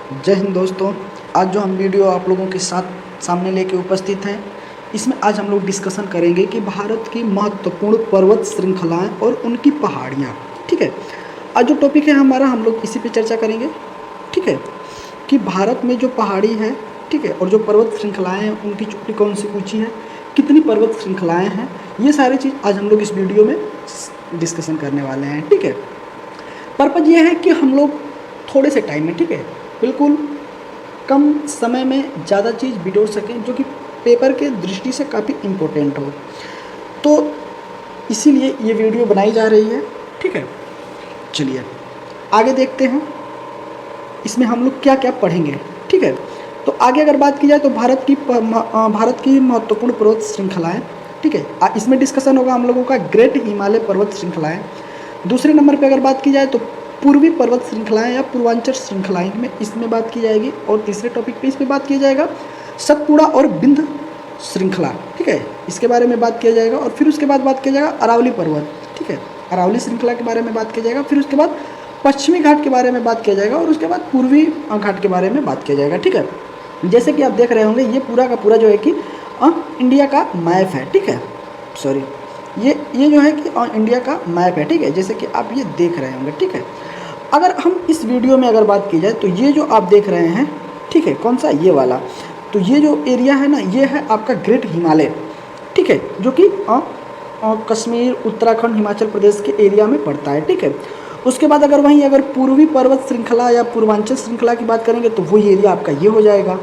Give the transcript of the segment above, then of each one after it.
जय हिंद दोस्तों। आज जो हम वीडियो आप लोगों के साथ सामने लेके उपस्थित हैं, इसमें आज हम लोग डिस्कशन करेंगे कि भारत की महत्वपूर्ण पर्वत श्रृंखलाएं और उनकी पहाड़ियां। ठीक है, आज जो टॉपिक है हमारा, हम लोग इसी पे चर्चा करेंगे। ठीक है, कि भारत में जो पहाड़ी है, ठीक है, और जो पर्वत श्रृंखलाएँ हैं उनकी चोटी कौन सी ऊँची है, कितनी पर्वत श्रृंखलाएँ हैं, ये सारी चीज़ आज हम लोग इस वीडियो में डिस्कशन करने वाले हैं। ठीक है, पर्पज़ ये है कि हम लोग थोड़े से टाइम में, ठीक है, बिल्कुल कम समय में ज़्यादा चीज़ बिटोर सकें, जो कि पेपर के दृष्टि से काफ़ी इम्पोर्टेंट हो। तो इसीलिए ये वीडियो बनाई जा रही है। ठीक है, चलिए आगे देखते हैं इसमें हम लोग क्या क्या पढ़ेंगे। ठीक है, तो आगे अगर बात की जाए तो भारत की महत्वपूर्ण पर्वत श्रृंखलाएँ। ठीक है, इसमें डिस्कशन होगा हम लोगों का ग्रेट हिमालय पर्वत श्रृंखलाएँ। दूसरे नंबर पे अगर बात की जाए तो पूर्वी पर्वत श्रृंखलाएँ या पूर्वांचल श्रृंखलाएँ में इसमें बात की जाएगी। और तीसरे टॉपिक पे इस पर बात किया जाएगा सतपुड़ा और बिंद श्रृंखला। ठीक है, इसके बारे में बात किया जाएगा। और फिर उसके बाद बात किया जाएगा अरावली पर्वत। ठीक है, अरावली श्रृंखला के बारे में बात किया जाएगा। फिर उसके बाद पश्चिमी घाट के बारे में बात किया जाएगा और उसके बाद पूर्वी घाट के बारे में बात किया जाएगा। ठीक है, जैसे कि आप देख रहे होंगे ये पूरा का पूरा जो है कि इंडिया का मैप है। ठीक है, सॉरी, ये जो है कि इंडिया का मैप है। ठीक है, जैसे कि आप ये देख रहे होंगे। ठीक है, अगर हम इस वीडियो में अगर बात की जाए तो ये जो आप देख रहे हैं, ठीक है, कौन सा, ये वाला, तो ये जो एरिया है ना, ये है आपका ग्रेट हिमालय। ठीक है, जो कि कश्मीर, उत्तराखंड, हिमाचल प्रदेश के एरिया में पड़ता है। ठीक है, उसके बाद अगर पूर्वी पर्वत श्रृंखला या पूर्वांचल श्रृंखला की बात करेंगे तो वही एरिया आपका ये हो जाएगा।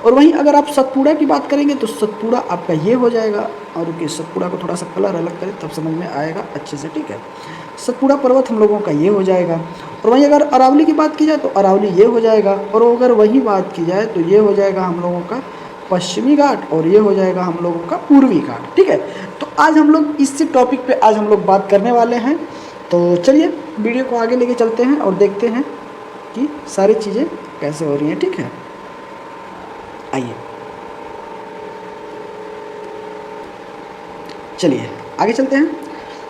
और वहीं अगर आप सतपुड़ा की बात करेंगे तो सतपुड़ा आपका ये हो जाएगा। और रुकिए, सतपुड़ा को थोड़ा सा कलर अलग करें तब समझ में आएगा अच्छे से। ठीक है, सतपुड़ा पर्वत हम लोगों का ये हो जाएगा। और वहीं अगर अरावली की बात की जाए तो अरावली ये हो जाएगा। और अगर वही बात की जाए तो ये हो जाएगा हम लोगों का पश्चिमी घाट और ये हो जाएगा हम लोगों का पूर्वी घाट। ठीक है, तो आज हम लोग इसी टॉपिक पे आज हम लोग बात करने वाले हैं। तो चलिए वीडियो को आगे लेके चलते हैं और देखते हैं कि सारी चीज़ें कैसे हो रही हैं। ठीक है, आइए चलिए आगे चलते हैं।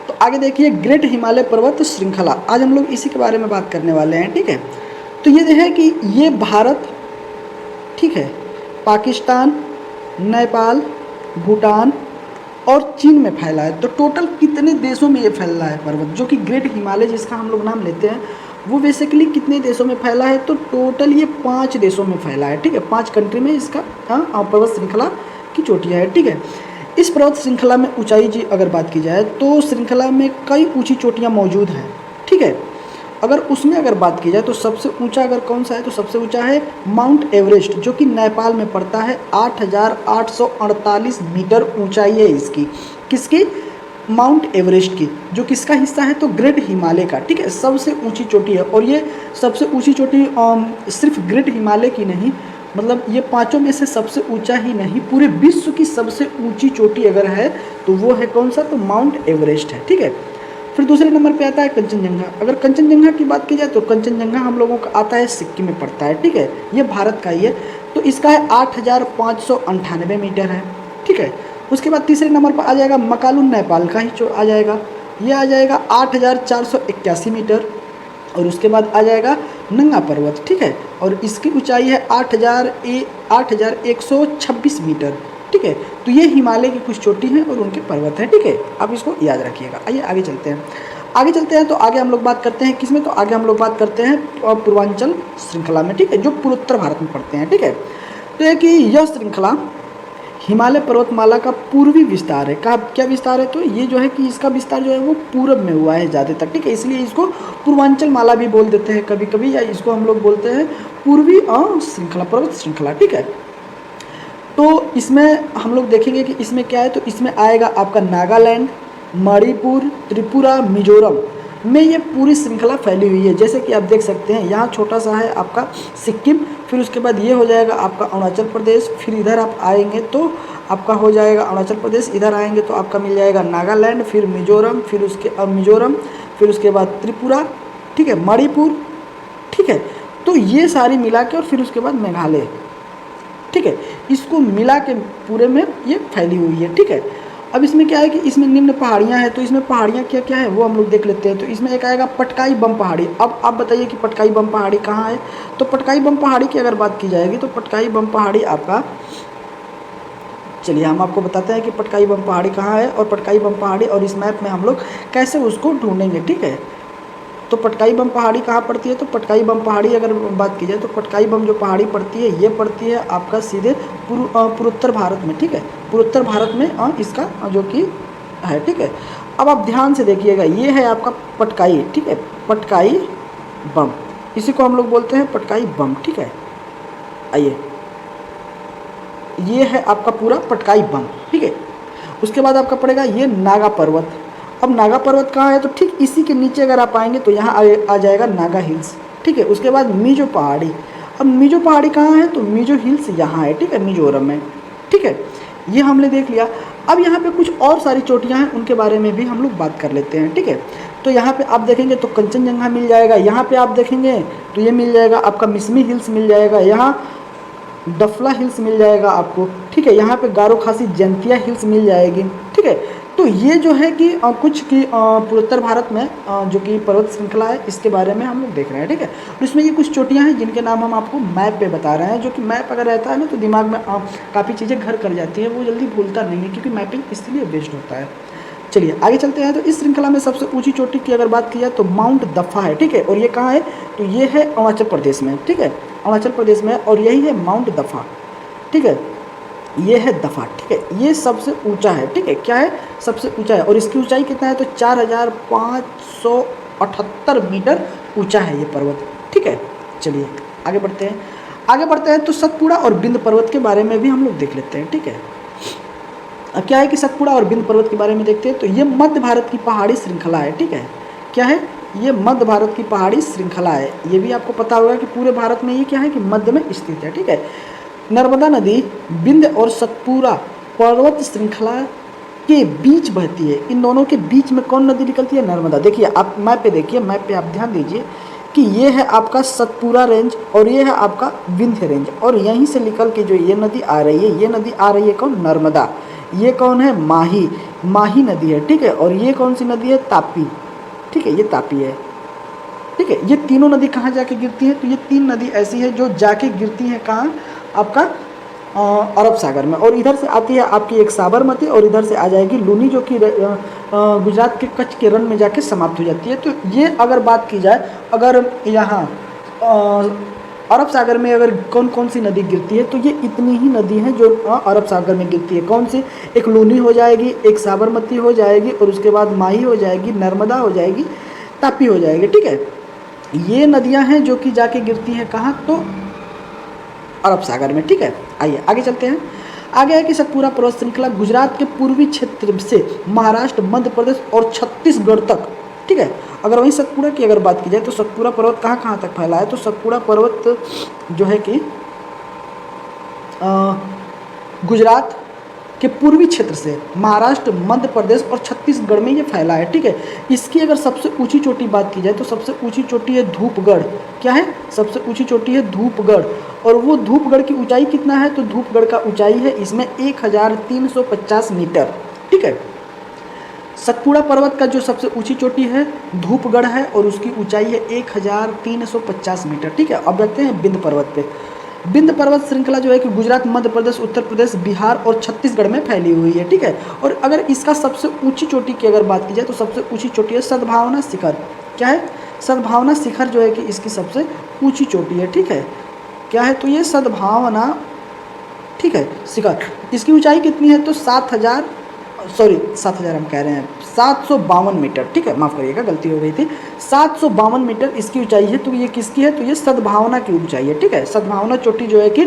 तो आगे देखिए, ग्रेट हिमालय पर्वत श्रृंखला, आज हम लोग इसी के बारे में बात करने वाले हैं। ठीक है, तो ये है कि ये भारत, ठीक है, पाकिस्तान, नेपाल, भूटान और चीन में फैला है। तो टोटल कितने देशों में ये फैला है पर्वत, जो कि ग्रेट हिमालय जिसका हम लोग नाम लेते हैं, वो बेसिकली कितने देशों में फैला है? तो टोटल ये 5 देशों में फैला है। ठीक है, 5 कंट्री में इसका पर्वत श्रृंखला की चोटियाँ है। ठीक है, इस पर्वत श्रृंखला में ऊंचाई जी अगर बात की जाए तो श्रृंखला में कई ऊंची चोटियाँ मौजूद हैं। ठीक है, अगर बात की जाए तो सबसे ऊंचा अगर कौन सा है तो सबसे ऊंचा है माउंट एवरेस्ट, जो कि नेपाल में पड़ता है। 8,848 मीटर ऊंचाई है इसकी। किसकी? माउंट एवरेस्ट की, जो किसका हिस्सा है? तो ग्रेट हिमालय का। ठीक है, सबसे ऊंची चोटी है। और ये सबसे ऊंची चोटी सिर्फ ग्रेट हिमालय की नहीं, मतलब ये 5 में से सबसे ऊंचा ही नहीं, पूरे विश्व की सबसे ऊंची चोटी अगर है तो वो है कौन सा? तो माउंट एवरेस्ट है। ठीक है, फिर दूसरे नंबर पे आता है कंचनजंगा। अगर कंचनजंगा की बात की जाए तो कंचनजंगा हम लोगों का आता है सिक्किम में पड़ता है। ठीक है, ये भारत का ही है। तो इसका है 8,598 मीटर है। ठीक है, उसके बाद तीसरे नंबर पर आ जाएगा मकालुन, नेपाल का ही आ जाएगा, ये आ जाएगा 8,481 मीटर। और उसके बाद आ जाएगा नंगा पर्वत। ठीक है, और इसकी ऊंचाई है 8,126 मीटर। ठीक है, तो ये हिमालय की कुछ चोटी हैं और उनके पर्वत हैं। ठीक है, आप इसको याद रखिएगा। आइए आगे चलते हैं। तो आगे हम लोग बात करते हैं किसमें? तो आगे हम लोग बात करते हैं पूर्वांचल श्रृंखला में। ठीक है, जो पूर्वोत्तर भारत में पड़ते हैं। ठीक है, तो ये कि यह श्रृंखला हिमालय पर्वतमाला का पूर्वी विस्तार है। क्या विस्तार है? तो ये जो है कि इसका विस्तार जो है वो पूरब में हुआ है ज़्यादातर। ठीक है, इसलिए इसको पूर्वांचल माला भी बोल देते हैं कभी कभी, या इसको हम लोग बोलते हैं पूर्वी श्रृंखला, पर्वत श्रृंखला। ठीक है, तो इसमें हम लोग देखेंगे कि इसमें क्या है। तो इसमें आएगा आपका नागालैंड, मणिपुर, त्रिपुरा, मिजोरम में ये पूरी श्रृंखला फैली हुई है। जैसे कि आप देख सकते हैं, यहाँ छोटा सा है आपका सिक्किम, फिर उसके बाद ये हो जाएगा आपका अरुणाचल प्रदेश, फिर इधर आप आएंगे तो आपका हो जाएगा अरुणाचल प्रदेश, इधर आएंगे तो आपका मिल जाएगा नागालैंड, फिर मिजोरम, फिर उसके बाद त्रिपुरा, ठीक है, मणिपुर। ठीक है, तो ये सारी मिला के, और फिर उसके बाद मेघालय। ठीक है, इसको मिला के पूरे में ये फैली हुई है। ठीक है, अब इसमें क्या है कि इसमें निम्न पहाड़ियाँ हैं, तो इसमें पहाड़ियाँ क्या क्या है वो हम लोग देख लेते हैं। तो इसमें एक आएगा पटकाई बम पहाड़ी। अब आप बताइए कि पटकाई बम पहाड़ी कहाँ है। तो पटकाई बम पहाड़ी की अगर बात की जाएगी तो पटकाई बम पहाड़ी आपका, चलिए हम आपको बताते हैं कि पटकाई बम पहाड़ी कहाँ है और पटकाई बम पहाड़ी और इस मैप में हम लोग कैसे उसको ढूंढेंगे, ठीक है। तो पटकाई बम पहाड़ी कहाँ पड़ती है, तो पटकाई बम पहाड़ी अगर बात की जाए तो पटकाई बम जो पहाड़ी पड़ती है ये पड़ती है आपका सीधे पूर्वोत्तर भारत में, ठीक है। पूर्वोत्तर भारत में इसका जो कि है, ठीक है। अब आप ध्यान से देखिएगा, ये है आपका पटकाई, ठीक है, पटकाई बम, इसी को हम लोग बोलते हैं पटकाई बम, ठीक है। आइए, ये है आपका पूरा पटकाई बम, ठीक है। उसके बाद आपका पड़ेगा ये नागा पर्वत। अब नागा पर्वत कहाँ है, तो ठीक इसी के नीचे अगर आप आएंगे तो यहाँ आ जाएगा नागा हिल्स, ठीक है। उसके बाद मिजो पहाड़ी। अब मिजो पहाड़ी कहाँ है, तो मिजो हिल्स यहाँ है, ठीक है, मिजोरम में, ठीक है। ये हमने देख लिया। अब यहाँ पे कुछ और सारी चोटियाँ हैं, उनके बारे में भी हम लोग बात कर लेते हैं, ठीक है। तो यहाँ पे आप देखेंगे तो कंचनजंगा मिल जाएगा, यहाँ पे आप देखेंगे तो ये मिल जाएगा आपका मिसमी हिल्स मिल जाएगा, यहाँ डफला हिल्स मिल जाएगा आपको, ठीक है। यहाँ पे गारो खासी जंतिया हिल्स मिल जाएगी, ठीक है। तो ये जो है कि कुछ की पूर्वोत्तर भारत में जो कि पर्वत श्रृंखला है, इसके बारे में हम लोग देख रहे हैं, ठीक है। और इसमें ये कुछ चोटियाँ हैं जिनके नाम हम आपको मैप पे बता रहे हैं, जो कि मैप अगर रहता है ना तो दिमाग में काफ़ी चीज़ें घर कर जाती है, वो जल्दी भूलता नहीं है, क्योंकि मैपिंग इसलिए बेस्ड होता है। चलिए आगे चलते हैं। तो इस श्रृंखला में सबसे ऊंची चोटी की अगर बात की जाए तो माउंट दफा है, ठीक है। और ये कहाँ है, तो ये है अरुणाचल प्रदेश में, ठीक है, अरुणाचल प्रदेश में, और यही है माउंट दफा, ठीक है। ये है दफा, ठीक है, ये सबसे ऊंचा है, ठीक है। क्या है, सबसे ऊंचा है। और इसकी ऊंचाई कितना है, तो 4578 मीटर ऊंचा है ये पर्वत, ठीक है। चलिए आगे बढ़ते हैं। आगे बढ़ते हैं तो सतपुड़ा और बिंद पर्वत के बारे में भी हम लोग देख लेते हैं, ठीक है। अब क्या है कि सतपुड़ा और बिंद पर्वत के बारे में देखते हैं। तो ये मध्य भारत की पहाड़ी श्रृंखला है, ठीक है। क्या है, ये मध्य भारत की पहाड़ी श्रृंखला है। ये भी आपको पता होगा कि पूरे भारत में ये क्या है कि मध्य में स्थित है, ठीक है। नर्मदा नदी बिंद और सतपुड़ा पर्वत श्रृंखला के बीच बहती है। इन दोनों के बीच में कौन नदी निकलती है, नर्मदा। देखिए आप मैप पे देखिए, मैप पे आप ध्यान दीजिए कि ये है आपका सतपुड़ा रेंज और ये है आपका विंध्य रेंज, और यहीं से निकल के जो ये नदी आ रही है, ये नदी आ रही है कौन, नर्मदा। ये कौन है, माही, माही नदी है, ठीक है। और ये कौन सी नदी है, तापी, ठीक है, ये तापी है, ठीक है। ये तीनों नदी कहाँ जाके गिरती है, तो ये तीन नदी ऐसी है जो जाके गिरती है कहाँ, आपका अरब सागर में। और इधर से आती है आपकी एक साबरमती, और इधर से आ जाएगी लूनी, जो कि गुजरात के कच्छ के रण में जाके समाप्त हो जाती है। तो ये अगर बात की जाए, अगर यहाँ अरब सागर में अगर कौन कौन सी नदी गिरती है, तो ये इतनी ही नदी हैं जो अरब सागर में गिरती है। कौन सी, एक लूनी हो जाएगी, एक साबरमती हो जाएगी, और उसके बाद माही हो जाएगी, नर्मदा हो जाएगी, तापी हो जाएगी, ठीक है। ये नदियां हैं जो कि जाके गिरती हैं कहाँ, तो अरब सागर में, ठीक है। आइए आगे चलते हैं। आगे है कि सतपुड़ा पर्वत श्रृंखला गुजरात के पूर्वी क्षेत्र से महाराष्ट्र, मध्य प्रदेश और छत्तीसगढ़ तक, ठीक है। अगर वहीं सतपुड़ा की अगर बात की जाए तो सतपुड़ा पर्वत कहाँ कहाँ तक फैला है, तो सतपुड़ा पर्वत जो है कि गुजरात के पूर्वी क्षेत्र से महाराष्ट्र, मध्य प्रदेश और छत्तीसगढ़ में ये फैला है, ठीक है। इसकी अगर सबसे ऊंची चोटी बात की जाए तो सबसे ऊंची चोटी है धूपगढ़। क्या है, सबसे ऊंची चोटी है धूपगढ़। और वो धूपगढ़ की ऊंचाई कितना है, तो धूपगढ़ का ऊंचाई है इसमें 1350 मीटर, ठीक है। सतपुड़ा पर्वत का जो सबसे ऊंची चोटी है धूपगढ़ है, और उसकी ऊंचाई है 1350 मीटर, ठीक है। अब देखते हैं बिंद पर्वत पे। बिंद पर्वत श्रृंखला जो है कि गुजरात, मध्य प्रदेश, उत्तर प्रदेश, बिहार और छत्तीसगढ़ में फैली हुई है, ठीक है। और अगर इसका सबसे ऊंची चोटी की अगर बात की जाए तो सबसे ऊंची चोटी है सद्भावना शिखर। क्या है, सद्भावना शिखर जो है कि इसकी सबसे ऊंची चोटी है, ठीक है। क्या है, तो ये सद्भावना, ठीक है, शिखर। इसकी ऊंचाई कितनी है, तो 7,000 हम कह रहे हैं 752 मीटर, ठीक है, माफ़ करिएगा गलती हो गई थी, 752 मीटर इसकी ऊंचाई है। तो ये किसकी है, तो ये सद्भावना की ऊंचाई है, ठीक है। सद्भावना चोटी जो है कि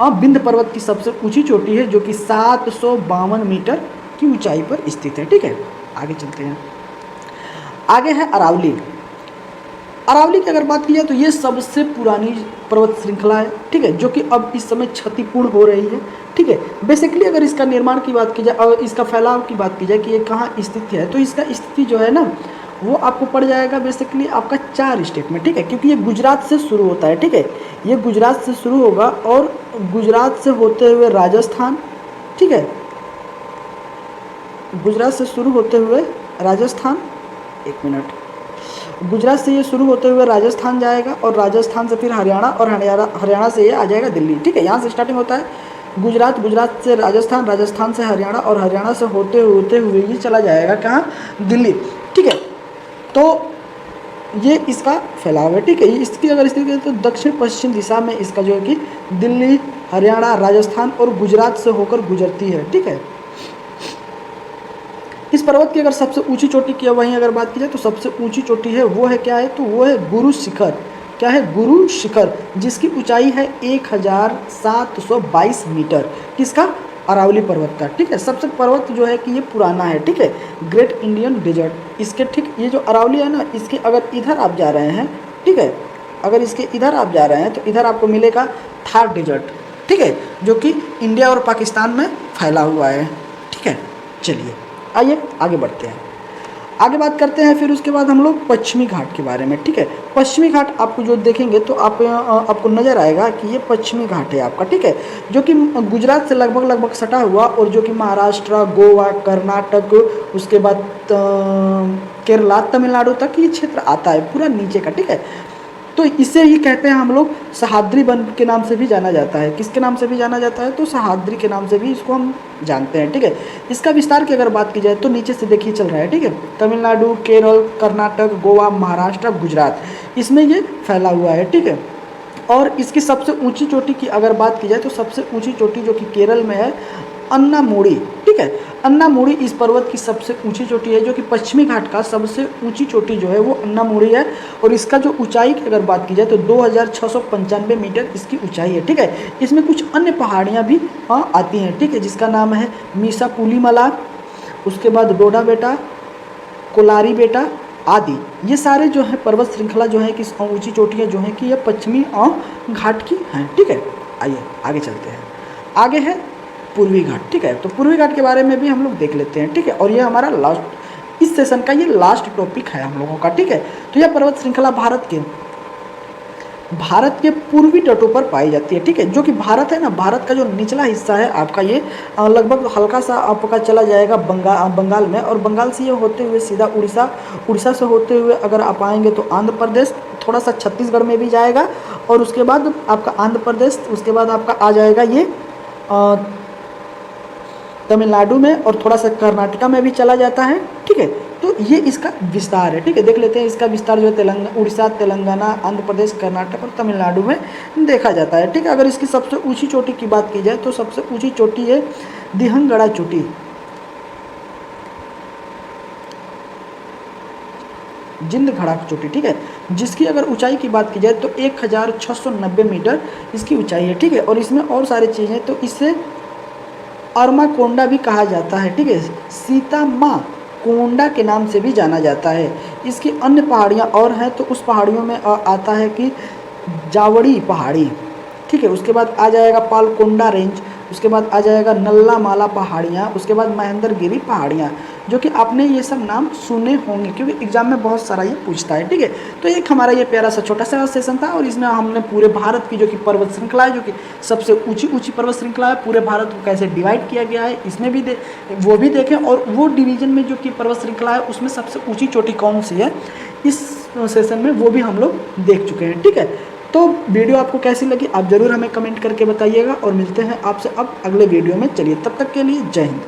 बिंद पर्वत की सबसे ऊंची चोटी है, जो कि 752 मीटर की ऊंचाई पर स्थित है, ठीक है। आगे चलते हैं। आगे है अरावली। अरावली की अगर बात की जाए तो ये सबसे पुरानी पर्वत श्रृंखला है, ठीक है, जो कि अब इस समय क्षतिपूर्ण हो रही है, ठीक है। बेसिकली अगर इसका निर्माण की बात की जाए और इसका फैलाव की बात की जाए कि ये कहाँ स्थित है, तो इसका स्थिति जो है ना वो आपको पड़ जाएगा बेसिकली आपका 4 स्टेट में, ठीक है। क्योंकि ये गुजरात से शुरू होता है, ठीक है, ये गुजरात से शुरू होगा और गुजरात से होते हुए राजस्थान, ठीक है, गुजरात से शुरू होते हुए राजस्थान, एक मिनट, गुजरात से ये शुरू होते हुए राजस्थान जाएगा और राजस्थान से फिर हरियाणा और हरियाणा से ये आ जाएगा दिल्ली। ठीक है, यहाँ से स्टार्टिंग होता है गुजरात, गुजरात से राजस्थान, राजस्थान से हरियाणा और हरियाणा से होते हुए ये चला जाएगा कहाँ, दिल्ली। ठीक है, तो ये इसका फैलाव है। ठीक है, इसकी अगर स्थिति तो दक्षिण पश्चिम दिशा में इसका जो है कि दिल्ली, हरियाणा, राजस्थान और गुजरात से होकर गुजरती है। ठीक है, इस पर्वत की अगर सबसे ऊंची चोटी की वहीं अगर बात की जाए तो सबसे ऊंची चोटी है वो है क्या है, तो वो है गुरु शिखर। क्या है, गुरु शिखर, जिसकी ऊंचाई है 1722 मीटर। किसका, अरावली पर्वत का। ठीक है, सबसे पर्वत जो है कि ये पुराना है। ठीक है, ग्रेट इंडियन डेजर्ट, इसके ठीक ये जो अरावली है ना, इसके अगर इधर आप जा रहे हैं, ठीक है, अगर इसके इधर आप जा रहे हैं तो इधर आपको मिलेगा थार डेजर्ट। ठीक है, जो कि इंडिया और पाकिस्तान में फैला हुआ है। ठीक है, चलिए आइए आगे बढ़ते हैं, आगे बात करते हैं। फिर उसके बाद हम लोग पश्चिमी घाट के बारे में। ठीक है, पश्चिमी घाट आपको जो देखेंगे तो आपको नज़र आएगा कि ये पश्चिमी घाट है आपका। ठीक है, जो कि गुजरात से लगभग सटा हुआ और जो कि महाराष्ट्र, गोवा, कर्नाटक, उसके बाद केरला, तमिलनाडु तक ये क्षेत्र आता है पूरा नीचे का। ठीक है, तो इसे ही कहते हैं हम लोग सह्याद्री वन के नाम से भी जाना जाता है। किसके नाम से भी जाना जाता है, तो सह्याद्री के नाम से भी इसको हम जानते हैं। ठीक है, इसका विस्तार की अगर बात की जाए तो नीचे से देखिए चल रहा है। ठीक है, तमिलनाडु, केरल, कर्नाटक, गोवा, महाराष्ट्र, गुजरात, इसमें ये फैला हुआ है। ठीक है, और इसकी सबसे ऊंची चोटी की अगर बात की जाए तो सबसे ऊंची चोटी जो कि केरल में है, अन्नामुडी। ठीक है, अन्नामुडी इस पर्वत की सबसे ऊंची चोटी है, जो कि पश्चिमी घाट का सबसे ऊंची चोटी जो है वो अन्नामुडी है। और इसका जो ऊंचाई की अगर बात की जाए तो 2695 मीटर इसकी ऊंचाई है। ठीक है, इसमें कुछ अन्य पहाड़ियाँ भी आती हैं। ठीक है, जिसका नाम है मीसा पुलीमला, उसके बाद डोडा बेटा, कोलारी बेटा आदि। ये सारे जो है पर्वत श्रृंखला जो है कि ऊंची चोटियाँ जो हैं कि ये पश्चिमी घाट की हैं। ठीक है, आइए आगे चलते हैं, आगे है पूर्वी घाट। ठीक है, तो पूर्वी घाट के बारे में भी हम लोग देख लेते हैं। ठीक है, और ये हमारा लास्ट, इस सेशन का ये लास्ट टॉपिक है हम लोगों का। ठीक है, तो यह पर्वत श्रृंखला भारत के पूर्वी तटों पर पाई जाती है। ठीक है, जो कि भारत है ना, भारत का जो निचला हिस्सा है आपका ये लगभग हल्का सा आपका चला जाएगा बंगाल में, और बंगाल से ये होते हुए सीधा उड़ीसा से होते हुए अगर आप आएंगे तो आंध्र प्रदेश, थोड़ा सा छत्तीसगढ़ में भी जाएगा, और उसके बाद आपका आंध्र प्रदेश, उसके बाद आपका आ जाएगा ये तमिलनाडु में, और थोड़ा सा कर्नाटका में भी चला जाता है। ठीक है, तो ये इसका विस्तार है। ठीक है, देख लेते हैं इसका विस्तार जो है उड़ीसा, तेलंगाना, आंध्र प्रदेश, कर्नाटक और तमिलनाडु में देखा जाता है। ठीक है, अगर इसकी सबसे ऊंची चोटी की बात की जाए तो सबसे ऊंची चोटी है दिहंगड़ा चोटी, जिंदघड़ा चोटी। ठीक है, जिसकी अगर ऊंचाई की बात की जाए तो 1690 मीटर इसकी ऊंचाई है। ठीक है, और इसमें और सारी चीज़ें, तो इससे अरमाकोंडा भी कहा जाता है। ठीक है, सीता माँ कोंडा के नाम से भी जाना जाता है। इसकी अन्य पहाड़ियाँ और हैं, तो उस पहाड़ियों में आता है कि जावड़ी पहाड़ी। ठीक है, उसके बाद आ जाएगा पालकोंडा रेंज, उसके बाद आ जाएगा नल्ला माला पहाड़ियाँ, उसके बाद महेंद्रगिरी पहाड़ियाँ, जो कि आपने ये सब नाम सुने होंगे क्योंकि एग्जाम में बहुत सारा ये पूछता है। ठीक है, तो एक हमारा ये प्यारा सा छोटा सा सेशन था, और इसमें हमने पूरे भारत की जो कि पर्वत श्रृंखला है, जो कि सबसे ऊंची पर्वत श्रृंखला है, पूरे भारत को कैसे डिवाइड किया गया है इसमें भी वो भी देखें, और वो डिवीजन में जो कि पर्वत श्रृंखला है उसमें सबसे ऊँची चोटी कौन सी है इस सेशन में वो भी हम लोग देख चुके हैं। ठीक है, तो वीडियो आपको कैसी लगी आप ज़रूर हमें कमेंट करके बताइएगा, और मिलते हैं आपसे अब अगले वीडियो में। चलिए, तब तक के लिए जय हिंद।